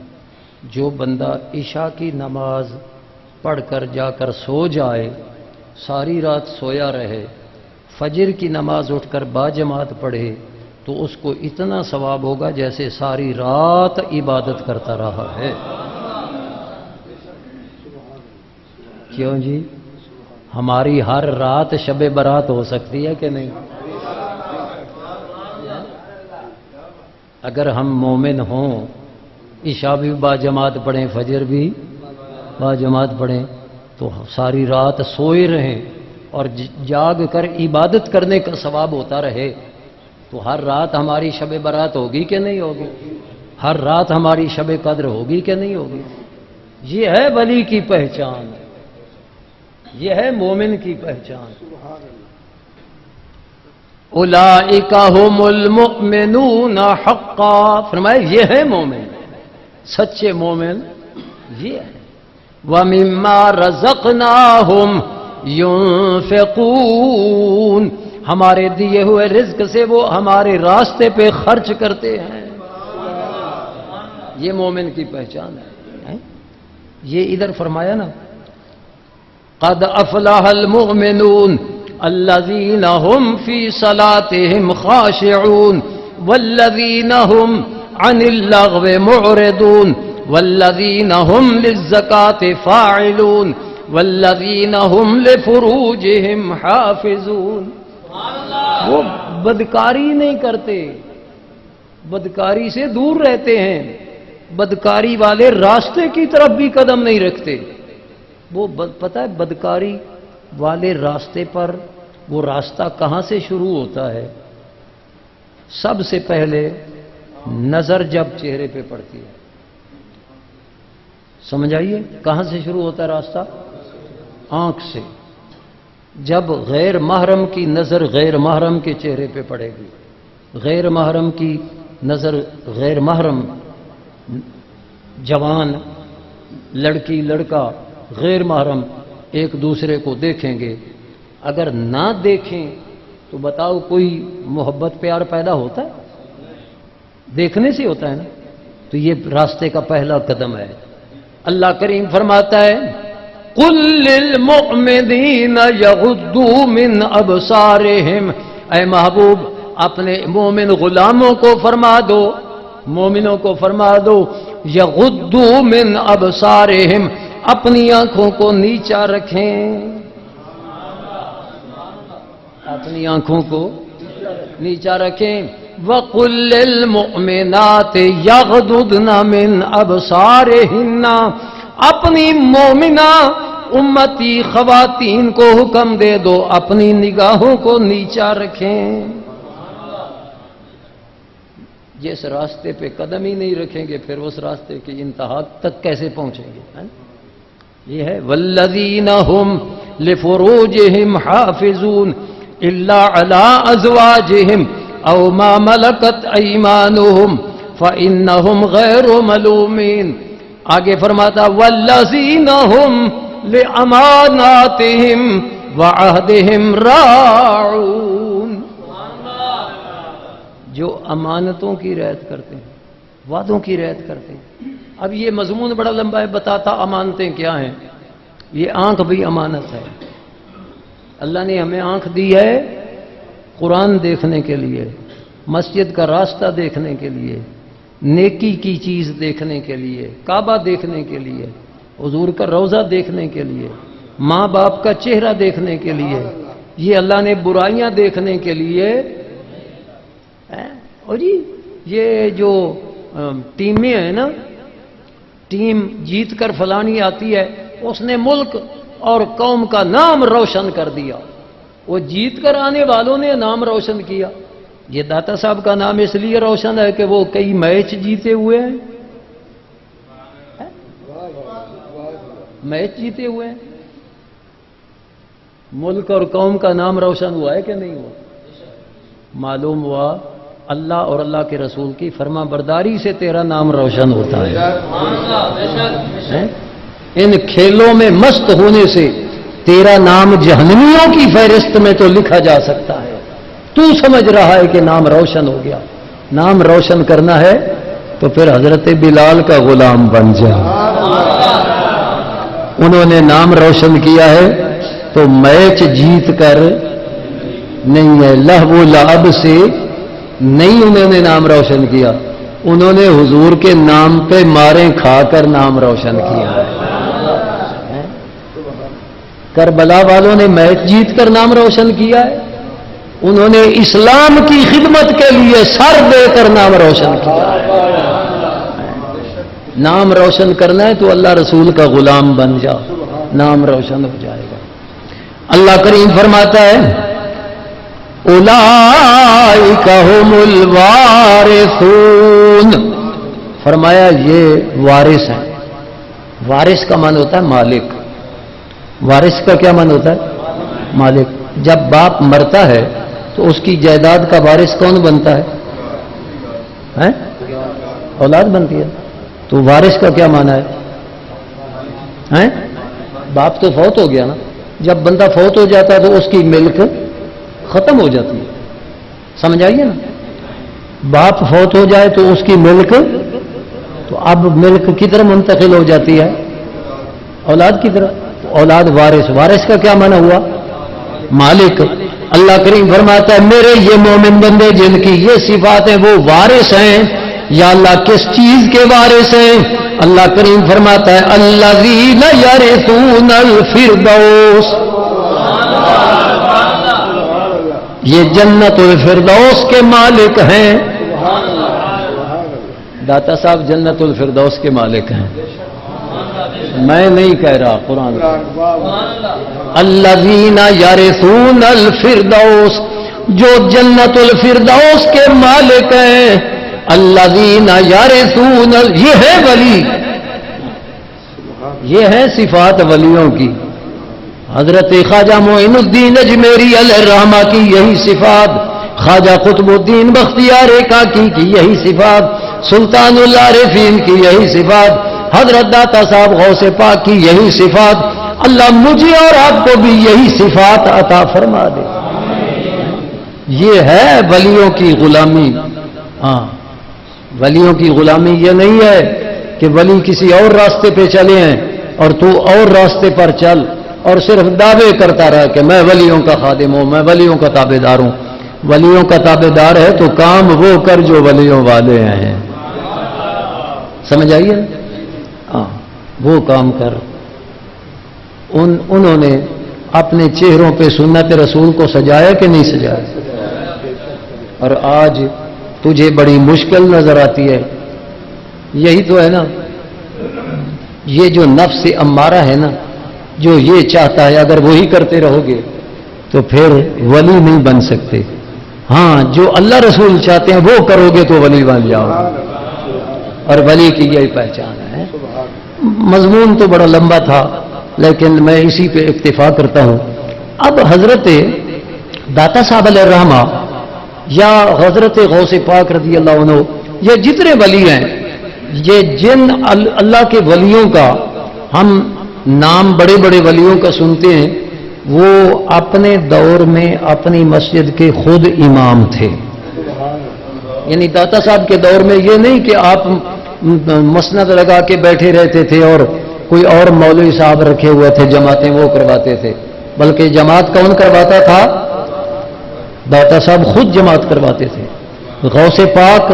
جو بندہ عشاء کی نماز پڑھ کر جا کر سو جائے، ساری رات سویا رہے، فجر کی نماز اٹھ کر با جماعت پڑھے تو اس کو اتنا ثواب ہوگا جیسے ساری رات عبادت کرتا رہا ہے۔ کیوں جی؟ ہماری ہر رات شب برات ہو سکتی ہے کہ نہیں؟ اگر ہم مومن ہوں، عشاء بھی با جماعت پڑھیں، فجر بھی با جماعت پڑھیں، تو ساری رات سوئے رہیں اور جاگ کر عبادت کرنے کا ثواب ہوتا رہے، تو ہر رات ہماری شب برات ہوگی کہ نہیں ہوگی؟ ہر رات ہماری شب قدر ہوگی کہ نہیں ہوگی؟ یہ ہے ولی کی پہچان، یہ ہے مومن کی پہچان۔ اولئک ھم المؤمنون حقا، فرمایا یہ ہے مومن، سچے مومن یہ ہے۔ وَمِمَّا رَزَقْنَاهُمْ يُنْفِقُونَ، ہمارے دیے ہوئے رزق سے وہ ہمارے راستے پہ خرچ کرتے ہیں، یہ مومن کی پہچان ہے۔ یہ ادھر فرمایا نا، قد افلح المؤمنون الذین هم فی صلاتهم خاشعون والذین هم عن اللغو معرضون والذین هم للزکاة فاعلون والذین هم لفروجهم حافظون۔ وہ بدکاری نہیں کرتے، بدکاری سے دور رہتے ہیں، بدکاری والے راستے کی طرف بھی قدم نہیں رکھتے۔ وہ پتہ ہے بدکاری والے راستے پر وہ راستہ کہاں سے شروع ہوتا ہے؟ سب سے پہلے نظر جب چہرے پہ پڑتی ہے، سمجھ آئیے کہاں سے شروع ہوتا ہے راستہ؟ آنکھ سے۔ جب غیر محرم کی نظر غیر محرم کے چہرے پہ پڑے گی، غیر محرم کی نظر غیر محرم جوان لڑکی لڑکا غیر محرم ایک دوسرے کو دیکھیں گے، اگر نہ دیکھیں تو بتاؤ کوئی محبت پیار پیدا ہوتا ہے؟ دیکھنے سے ہوتا ہے نا۔ تو یہ راستے کا پہلا قدم ہے۔ اللہ کریم فرماتا ہے قُل لِّلْمُؤْمِنِينَ يَغُضُّوا مِنْ أَبْصَارِهِمْ، اے محبوب اپنے مومن غلاموں کو فرما دو، مومنوں کو فرما دو یغضوا من ابصارہم، اپنی آنکھوں کو نیچا رکھیں، اپنی آنکھوں کو نیچا رکھیں۔ وَقُلْ لِلْمُؤْمِنَاتِ يَغْضُضْنَ مِنْ أَبْصَارِهِنَّ، اپنی مومنہ امتی خواتین کو حکم دے دو اپنی نگاہوں کو نیچا رکھیں۔ جس راستے پہ قدم ہی نہیں رکھیں گے پھر اس راستے کی انتہا تک کیسے پہنچیں گے؟ یہ ہے والذین هم لفروجهم حافظون الا علی ازواجهم او ما ملکت ایمانهم فانهم غیر ملومین۔ آگے فرماتا والذین هم لاماناتهم وعہدهم راعون، جو امانتوں کی رعایت کرتے ہیں، وعدوں کی رعایت کرتے ہیں۔ اب یہ مضمون بڑا لمبا ہے، بتاتا امانتیں کیا ہیں۔ یہ آنکھ بھی امانت ہے۔ اللہ نے ہمیں آنکھ دی ہے قرآن دیکھنے کے لیے، مسجد کا راستہ دیکھنے کے لیے، نیکی کی چیز دیکھنے کے لیے، کعبہ دیکھنے کے لیے، حضور کا روضہ دیکھنے کے لیے، ماں باپ کا چہرہ دیکھنے کے لیے۔ یہ اللہ نے برائیاں دیکھنے کے لیے۔ اور جی یہ جو ٹیمیں ہیں نا، ٹیم جیت کر فلانی آتی ہے، اس نے ملک اور قوم کا نام روشن کر دیا، وہ جیت کر آنے والوں نے نام روشن کیا۔ یہ داتا صاحب کا نام اس لیے روشن ہے کہ وہ کئی میچ جیتے ہوئے ہیں، میچ جیتے ہوئے ہیں۔ ملک اور قوم کا نام روشن ہوا ہے کہ نہیں ہوا؟ معلوم ہوا اللہ اور اللہ کے رسول کی فرما برداری سے تیرا نام روشن ہوتا ہے۔ ان کھیلوں میں مست ہونے سے تیرا نام جہنمیوں کی فہرست میں تو لکھا جا سکتا ہے۔ تو سمجھ رہا ہے کہ نام روشن ہو گیا، نام روشن کرنا ہے تو پھر حضرت بلال کا غلام بن جا۔ انہوں نے نام روشن کیا ہے تو میچ جیت کر نہیں ہے، لہو و لعب سے نہیں انہوں نے نام روشن کیا، انہوں نے حضور کے نام پہ ماریں کھا کر نام روشن کیا ہے۔ کربلا والوں نے میچ جیت کر نام روشن کیا ہے، انہوں نے اسلام کی خدمت کے لیے سر دے کر نام روشن کیا ہے۔ نام روشن کرنا ہے تو اللہ رسول کا غلام بن جا، نام روشن ہو جائے گا۔ اللہ کریم فرماتا ہے اولئک هم الوارثون، فرمایا یہ وارث ہیں. وارث کا معنی ہوتا ہے مالک. وارث کا کیا معنی ہوتا ہے؟ مالک. جب باپ مرتا ہے تو اس کی جائیداد کا وارث کون بنتا ہے؟ اولاد بنتی ہے. تو وارث کا کیا معنی ہے؟ باپ تو فوت ہو گیا نا. جب بندہ فوت ہو جاتا ہے تو اس کی ملک ختم ہو جاتی ہے. سمجھ آئیے نا. باپ فوت ہو جائے تو اس کی ملک، تو اب ملک کی طرح منتقل ہو جاتی ہے اولاد کی طرح. اولاد وارث. وارث کا کیا معنی ہوا؟ مالک. اللہ کریم فرماتا ہے میرے یہ مومن بندے جن کی یہ صفات ہیں وہ وارث ہیں. یا اللہ کس چیز کے وارث ہیں؟ اللہ کریم فرماتا ہے الذین یرثون الفردوس، یہ جنت الفردوس کے مالک ہیں. داتا صاحب جنت الفردوس کے مالک ہیں، میں نہیں کہہ رہا، قرآن. الذین یرثون الفردوس، جو جنت الفردوس کے مالک ہیں. الذین یرثون، یہ ہے ولی، یہ ہے صفات ولیوں کی. حضرت خواجہ معین الدین اجمیری علیہ الرحمہ کی یہی صفات، خواجہ قطب الدین بختیار کاکی کی یہی صفات، سلطان العارفین کی یہی صفات، حضرت داتا صاحب غوث پاک کی یہی صفات. اللہ مجھے اور آپ کو بھی یہی صفات عطا فرما دے. یہ ہے ولیوں کی غلامی. ہاں، ولیوں کی غلامی یہ نہیں ہے کہ ولی کسی اور راستے پہ چلے ہیں اور تو اور راستے پر چل اور صرف دعوے کرتا رہا کہ میں ولیوں کا خادم ہوں، میں ولیوں کا تابع دار ہوں. ولیوں کا تابع دار ہے تو کام وہ کر جو ولیوں والے ہیں. سمجھ آئیے؟ ہاں، وہ کام کر. انہوں نے اپنے چہروں پہ سنت رسول کو سجایا کہ نہیں سجایا؟ اور آج تجھے بڑی مشکل نظر آتی ہے. یہی تو ہے نا، یہ جو نفس امارہ ہے نا، جو یہ چاہتا ہے اگر وہی کرتے رہو گے تو پھر ولی نہیں بن سکتے. ہاں، جو اللہ رسول چاہتے ہیں وہ کرو گے تو ولی بن جاؤ. اور ولی کی یہی پہچان ہے. مضمون تو بڑا لمبا تھا لیکن میں اسی پہ اکتفا کرتا ہوں. اب حضرت داتا صاحب علیہ الرحمہ یا حضرت غوث پاک رضی اللہ عنہ، یہ جتنے ولی ہیں، یہ جن اللہ کے ولیوں کا ہم نام بڑے بڑے ولیوں کا سنتے ہیں، وہ اپنے دور میں اپنی مسجد کے خود امام تھے. یعنی داتا صاحب کے دور میں یہ نہیں کہ آپ مسند لگا کے بیٹھے رہتے تھے اور کوئی اور مولوی صاحب رکھے ہوئے تھے جماعتیں وہ کرواتے تھے، بلکہ جماعت کون کرواتا تھا؟ داتا صاحب خود جماعت کرواتے تھے. غوث پاک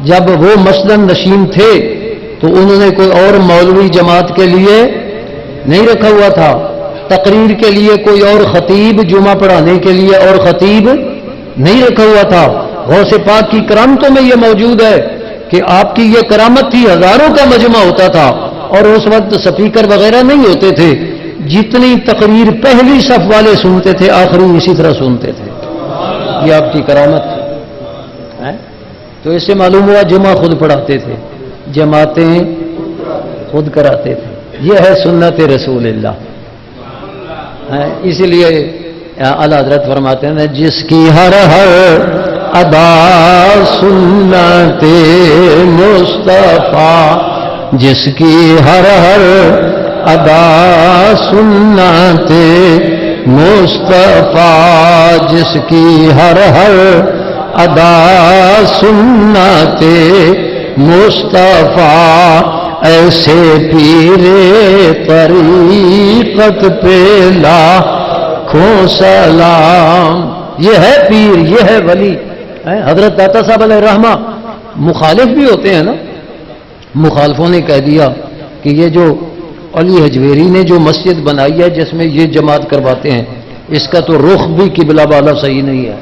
جب وہ مسند نشین تھے تو انہوں نے کوئی اور مولوی جماعت کے لیے نہیں رکھا ہوا تھا. تقریر کے لیے کوئی اور خطیب، جمعہ پڑھانے کے لیے اور خطیب نہیں رکھا ہوا تھا. غوث پاک کی کرامتوں میں یہ موجود ہے کہ آپ کی یہ کرامت تھی، ہزاروں کا مجمع ہوتا تھا اور اس وقت سپیکر وغیرہ نہیں ہوتے تھے. جتنی تقریر پہلی صف والے سنتے تھے آخری اسی طرح سنتے تھے. یہ آپ کی کرامت تھی. تو اس سے معلوم ہوا جمعہ خود پڑھاتے تھے، جماعتیں خود کراتے تھے. یہ ہے سنت رسول اللہ. اسی لیے اعلیٰ حضرت فرماتے ہیں جس کی ہر ہر ادا سنت مصطفیٰ، جس کی ہر ہر ادا سنت مصطفیٰ، جس کی ہر ہر ادا سنت مصطفیٰ، ایسے پیر طریقت پہ لاکھوں سلام. یہ ہے پیر، یہ ہے ولی. حضرت داتا صاحب علیہ الرحمہ مخالف بھی ہوتے ہیں نا. مخالفوں نے کہہ دیا کہ یہ جو علی حجویری نے جو مسجد بنائی ہے جس میں یہ جماعت کرواتے ہیں، اس کا تو رخ بھی قبلہ والا صحیح نہیں ہے.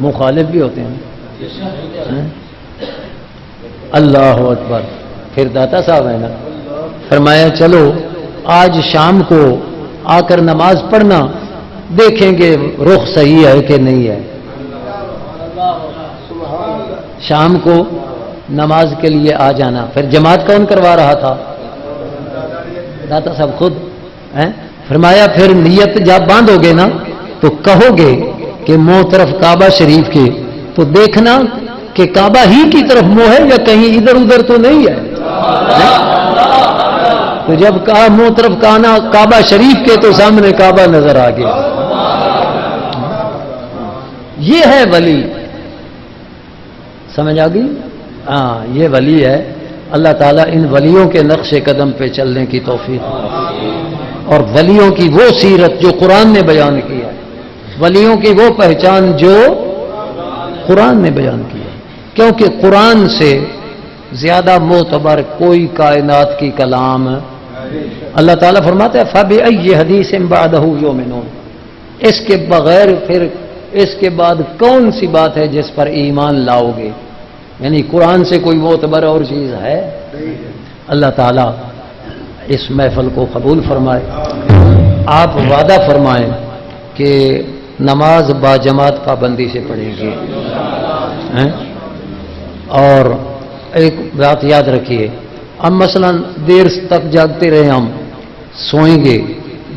مخالف بھی ہوتے ہیں. اللہ اکبر. پھر داتا صاحب ہے نا، فرمایا چلو آج شام کو آ کر نماز پڑھنا دیکھیں گے رخ صحیح ہے کہ نہیں ہے. شام کو نماز کے لیے آ جانا. پھر جماعت کون کروا رہا تھا؟ داتا صاحب خود ہیں. فرمایا پھر نیت جب باندھو گے نا تو کہو گے کہ منہ طرف کعبہ شریف کے، تو دیکھنا کہ کعبہ ہی کی طرف منہ ہے یا کہیں ادھر ادھر تو نہیں ہے. تو جب کہا منہ طرف کعبہ شریف کے تو سامنے کعبہ نظر آ گیا. یہ ہے ولی. سمجھ آ گئی؟ ہاں یہ ولی ہے. اللہ تعالیٰ ان ولیوں کے نقش قدم پہ چلنے کی توفیق اور ولیوں کی وہ سیرت جو قرآن نے بیان کی ہے، ولیوں کی وہ پہچان جو قرآن نے بیان کی ہے. کیونکہ قرآن سے زیادہ معتبر کوئی کائنات کی کلام. اللہ تعالیٰ فرماتا ہے فَبِأَيِّ حَدِيثٍ بَعْدَهُ يُؤْمِنُونَ. اس کے بغیر پھر اس کے بعد کون سی بات ہے جس پر ایمان لاؤ گے؟ یعنی قرآن سے کوئی معتبر اور چیز ہے؟ اللہ تعالیٰ اس محفل کو قبول فرمائے. آپ وعدہ فرمائیں کہ نماز باجماعت پابندی سے پڑھیں گے. اور ایک بات یاد رکھیے، ہم مثلا دیر تک جاگتے رہے، ہم سوئیں گے.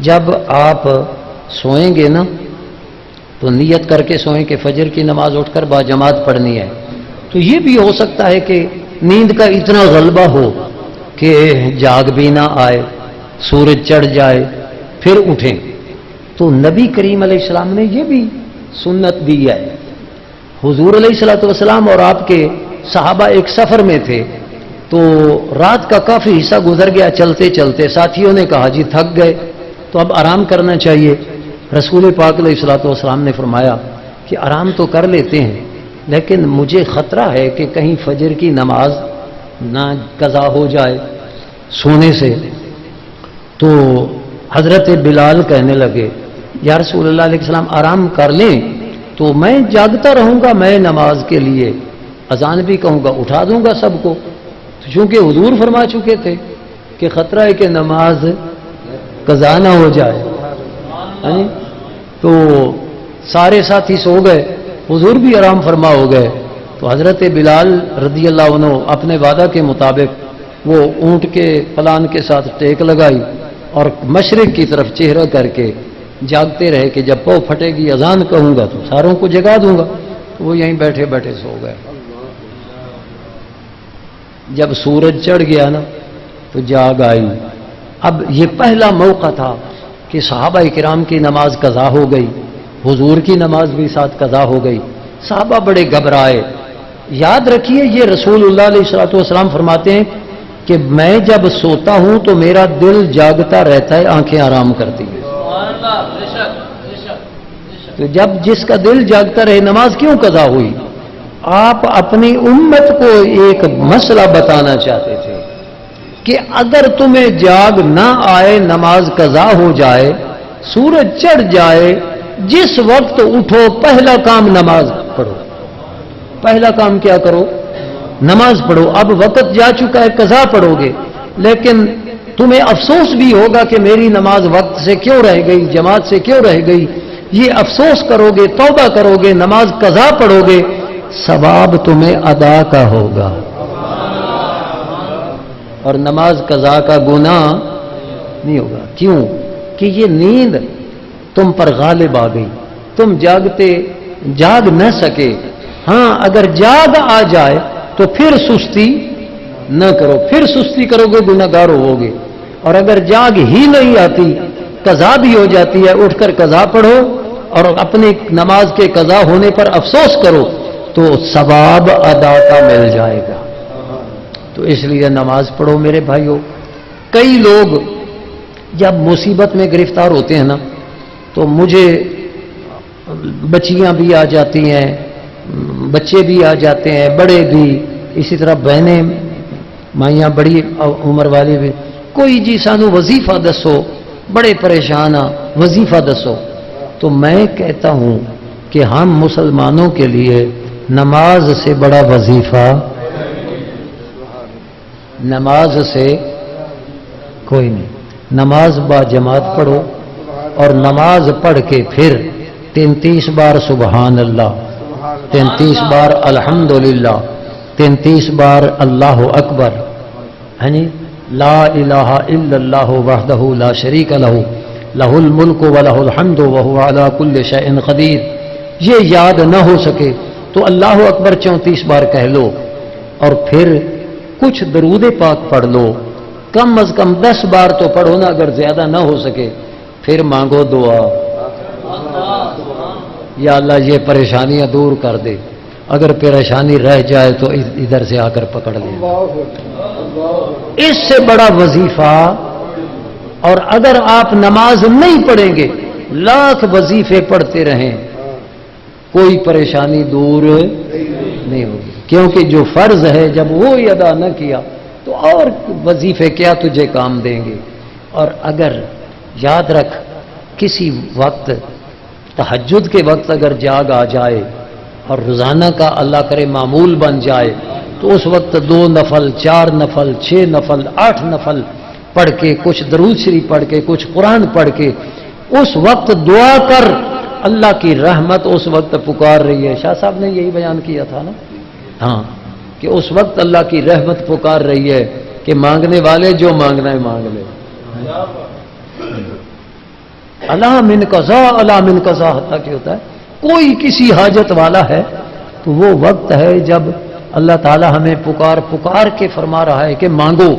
جب آپ سوئیں گے نا تو نیت کر کے سوئیں کہ فجر کی نماز اٹھ کر باجماعت پڑھنی ہے. تو یہ بھی ہو سکتا ہے کہ نیند کا اتنا غلبہ ہو کہ جاگ بھی نہ آئے، سورج چڑھ جائے پھر اٹھیں. تو نبی کریم علیہ السلام نے یہ بھی سنت دی ہے. حضور علیہ الصلوۃ والسلام اور آپ کے صحابہ ایک سفر میں تھے، تو رات کا کافی حصہ گزر گیا چلتے چلتے. ساتھیوں نے کہا جی تھک گئے تو اب آرام کرنا چاہیے. رسول پاک علیہ الصلوۃ والسلام نے فرمایا کہ آرام تو کر لیتے ہیں لیکن مجھے خطرہ ہے کہ کہیں فجر کی نماز نہ قضا ہو جائے سونے سے. تو حضرت بلال کہنے لگے یا رسول اللہ علیہ السلام آرام کر لیں تو میں جاگتا رہوں گا، میں نماز کے لیے اذان بھی کہوں گا، اٹھا دوں گا سب کو. چونکہ حضور فرما چکے تھے کہ خطرہ ہے کہ نماز قضا نہ ہو جائے. تو سارے ساتھی سو گئے، حضور بھی آرام فرما ہو گئے. تو حضرت بلال رضی اللہ عنہ اپنے وعدہ کے مطابق وہ اونٹ کے پلان کے ساتھ ٹیک لگائی اور مشرق کی طرف چہرہ کر کے جاگتے رہے کہ جب پاؤں پھٹے گی اذان کہوں گا تو ساروں کو جگا دوں گا. تو وہ یہیں بیٹھے بیٹھے سو گئے. جب سورج چڑھ گیا نا تو جاگ آئی. اب یہ پہلا موقع تھا کہ صحابہ کرام کی نماز قضا ہو گئی، حضور کی نماز بھی ساتھ قضا ہو گئی. صحابہ بڑے گھبرائے. یاد رکھیے یہ رسول اللہ علیہ الصلوۃ والسلام فرماتے ہیں کہ میں جب سوتا ہوں تو میرا دل جاگتا رہتا ہے، آنکھیں آرام کرتی ہیں. تو جب جس کا دل جاگتا رہے نماز کیوں قضا ہوئی؟ آپ اپنی امت کو ایک مسئلہ بتانا چاہتے تھے کہ اگر تمہیں جاگ نہ آئے، نماز قضا ہو جائے، سورج چڑھ جائے، جس وقت اٹھو پہلا کام نماز پڑھو. پہلا کام کیا کرو؟ نماز پڑھو. اب وقت جا چکا ہے، قضا پڑھو گے، لیکن تمہیں افسوس بھی ہوگا کہ میری نماز وقت سے کیوں رہ گئی، جماعت سے کیوں رہ گئی. یہ افسوس کرو گے، توبہ کرو گے، نماز قضا پڑھو گے، ثواب تمہیں ادا کا ہوگا. اور نماز قضا کا گناہ نہیں ہوگا. کیوں؟ کہ یہ نیند تم پر غالب آ گئی، تم جاگ نہ سکے. ہاں اگر جاگ آ جائے تو پھر سستی نہ کرو، پھر سستی کرو گے گناہگار ہوگے. اور اگر جاگ ہی نہیں آتی، قضا بھی ہو جاتی ہے، اٹھ کر قضا پڑھو اور اپنی نماز کے قضا ہونے پر افسوس کرو تو ثواب ادا کا مل جائے گا. تو اس لیے نماز پڑھو میرے بھائیو. کئی لوگ جب مصیبت میں گرفتار ہوتے ہیں نا تو مجھے بچیاں بھی آ جاتی ہیں، بچے بھی آ جاتے ہیں، بڑے بھی، اسی طرح بہنیں مائیاں بڑی عمر والے بھی، کوئی جی سانو وظیفہ دسو، بڑے پریشان ہاں، وظیفہ دسو. تو میں کہتا ہوں کہ ہم مسلمانوں کے لیے نماز سے بڑا وظیفہ نماز سے کوئی نہیں. نماز با جماعت پڑھو، اور نماز پڑھ کے پھر 33 بار سبحان اللہ، 33 بار الحمدللہ، 33 بار اللہ اکبر، ہے جی، لا الہ الا اللہ وحدہ لا شریک لہ لہ الملک ولہ الحمد وہو علی کل شیء قدیر، یہ یاد نہ ہو سکے تو اللہ اکبر 34 بار کہہ لو، اور پھر کچھ درود پاک پڑھ لو، کم از کم 10 بار تو پڑھو نا، اگر زیادہ نہ ہو سکے پھر مانگو دعا، یا اللہ یہ پریشانیاں دور کر دے، اگر پریشانی رہ جائے تو ادھر سے آ کر پکڑ لیں۔ اس سے بڑا وظیفہ، اور اگر آپ نماز نہیں پڑھیں گے، لاکھ وظیفے پڑھتے رہیں، کوئی پریشانی دور نہیں ہوگی، کیونکہ جو فرض ہے جب وہ ادا نہ کیا تو اور وظیفے کیا تجھے کام دیں گے۔ اور اگر یاد رکھ کسی وقت تہجد کے وقت اگر جاگ آ جائے اور روزانہ کا اللہ کرے معمول بن جائے تو اس وقت 2 نفل، 4 نفل، 6 نفل، 8 نفل پڑھ کے، کچھ درود شریف پڑھ کے، کچھ قرآن پڑھ کے اس وقت دعا کر، اللہ کی رحمت اس وقت پکار رہی ہے۔ شاہ صاحب نے یہی بیان کیا تھا نا، ہاں، کہ اس وقت اللہ کی رحمت پکار رہی ہے کہ مانگنے والے جو مانگنا ہے مانگ لے۔ اللہ من قضا، اللہ من قضا، حتیٰ کہ ہوتا ہے کوئی کسی حاجت والا ہے تو وہ وقت ہے جب اللہ تعالی ہمیں پکار کے فرما رہا ہے کہ مانگو،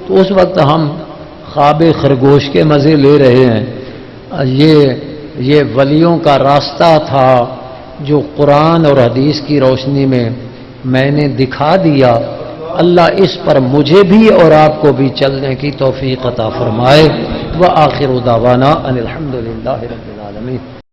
تو اس وقت ہم خواب خرگوش کے مزے لے رہے ہیں۔ یہ ولیوں کا راستہ تھا جو قرآن اور حدیث کی روشنی میں نے دکھا دیا۔ اللہ اس پر مجھے بھی اور آپ کو بھی چلنے کی توفیق عطا فرمائے۔ وآخر دعوانا ان الحمد للہ رب العالمین۔